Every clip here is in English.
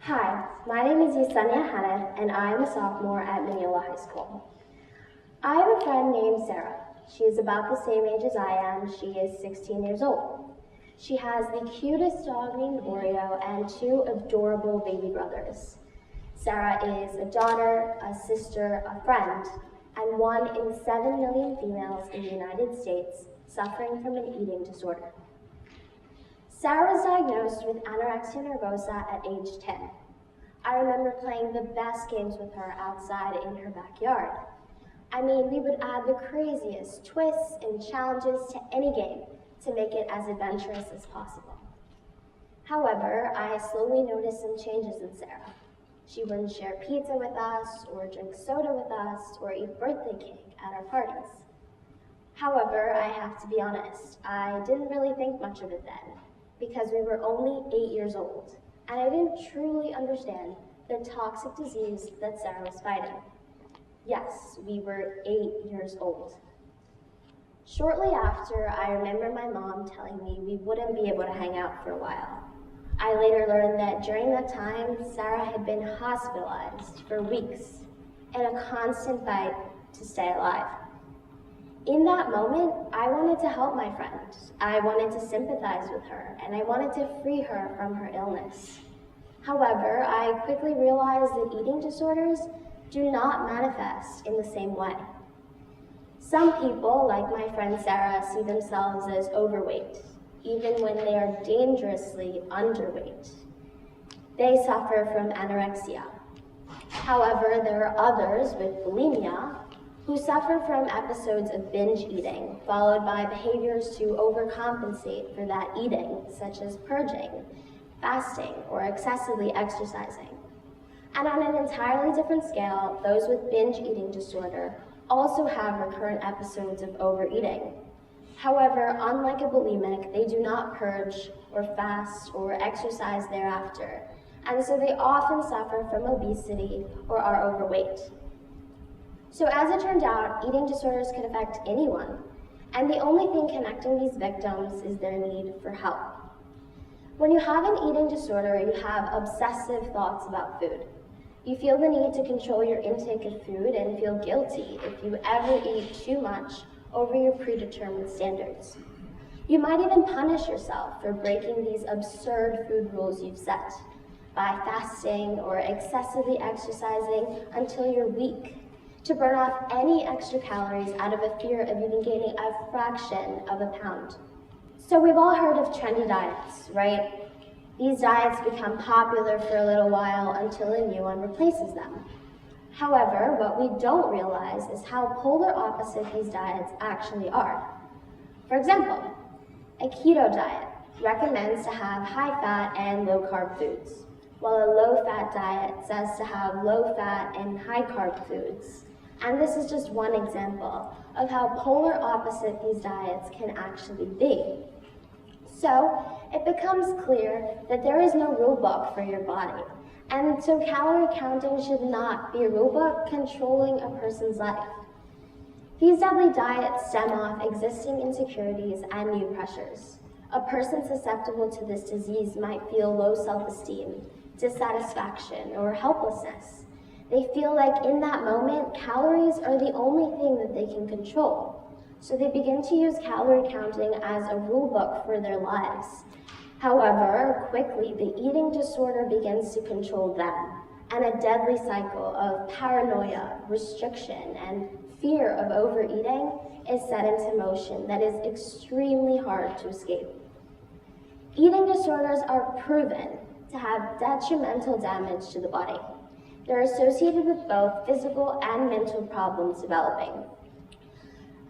Hi, my name is Yesenia Hanif, and I am a sophomore at Mineola High School. I have a friend named Sarah. She is about the same age as I am. She is 16 years old. She has the cutest dog named Oreo and two adorable baby brothers. Sarah is a daughter, a sister, a friend, and one in 7 million females in the United States suffering from an eating disorder. Sarah was diagnosed with anorexia nervosa at age 10. I remember playing the best games with her outside in her backyard. I mean, we would add the craziest twists and challenges to any game to make it as adventurous as possible. However, I slowly noticed some changes in Sarah. She wouldn't share pizza with us, or drink soda with us, or eat birthday cake at our parties. However, I have to be honest, I didn't really think much of it then, because we were only 8 years old, and I didn't truly understand the toxic disease that Sarah was fighting. Yes, we were 8 years old. Shortly after, I remember my mom telling me we wouldn't be able to hang out for a while. I later learned that during that time, Sarah had been hospitalized for weeks in a constant fight to stay alive. In that moment, I wanted to help my friend. I wanted to sympathize with her, and I wanted to free her from her illness. However, I quickly realized that eating disorders do not manifest in the same way. Some people, like my friend Sarah, see themselves as overweight, even when they are dangerously underweight. They suffer from anorexia. However, there are others with bulimia who suffer from episodes of binge eating, followed by behaviors to overcompensate for that eating, such as purging, fasting, or excessively exercising. And on an entirely different scale, those with binge eating disorder also have recurrent episodes of overeating. However, unlike a bulimic, they do not purge or fast or exercise thereafter, and so they often suffer from obesity or are overweight. So as it turned out, eating disorders can affect anyone, and the only thing connecting these victims is their need for help. When you have an eating disorder, you have obsessive thoughts about food. You feel the need to control your intake of food and feel guilty if you ever eat too much over your predetermined standards. You might even punish yourself for breaking these absurd food rules you've set by fasting or excessively exercising until you're weak, to burn off any extra calories out of a fear of even gaining a fraction of a pound. So we've all heard of trendy diets, right? These diets become popular for a little while until a new one replaces them. However, what we don't realize is how polar opposite these diets actually are. For example, a keto diet recommends to have high-fat and low-carb foods, while a low-fat diet says to have low-fat and high-carb foods. And this is just one example of how polar opposite these diets can actually be. So it becomes clear that there is no rule book for your body, and so calorie counting should not be a rule book controlling a person's life. These deadly diets stem off existing insecurities and new pressures. A person susceptible to this disease might feel low self-esteem, dissatisfaction, or helplessness. They feel like in that moment, calories are the only thing that they can control. So they begin to use calorie counting as a rule book for their lives. However, quickly, the eating disorder begins to control them, and a deadly cycle of paranoia, restriction, and fear of overeating is set into motion that is extremely hard to escape. Eating disorders are proven to have detrimental damage to the body. They're associated with both physical and mental problems developing.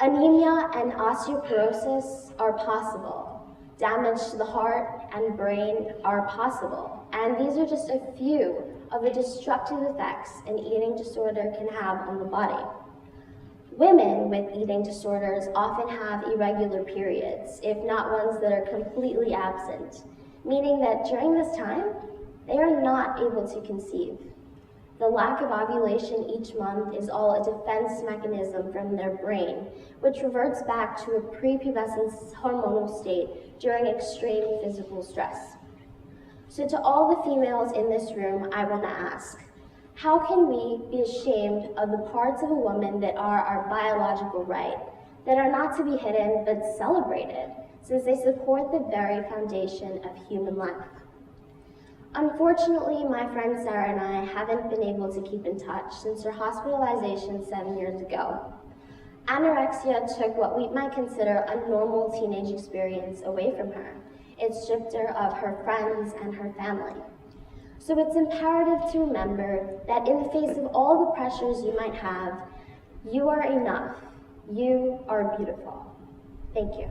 Anemia and osteoporosis are possible. Damage to the heart and brain are possible. And these are just a few of the destructive effects an eating disorder can have on the body. Women with eating disorders often have irregular periods, if not ones that are completely absent, meaning that during this time, they are not able to conceive. The lack of ovulation each month is all a defense mechanism from their brain, which reverts back to a prepubescent hormonal state during extreme physical stress. So to all the females in this room, I want to ask, how can we be ashamed of the parts of a woman that are our biological right, that are not to be hidden but celebrated, since they support the very foundation of human life? Unfortunately, my friend Sarah and I haven't been able to keep in touch since her hospitalization 7 years ago. Anorexia took what we might consider a normal teenage experience away from her. It stripped her of her friends and her family. So it's imperative to remember that in the face of all the pressures you might have, you are enough. You are beautiful. Thank you.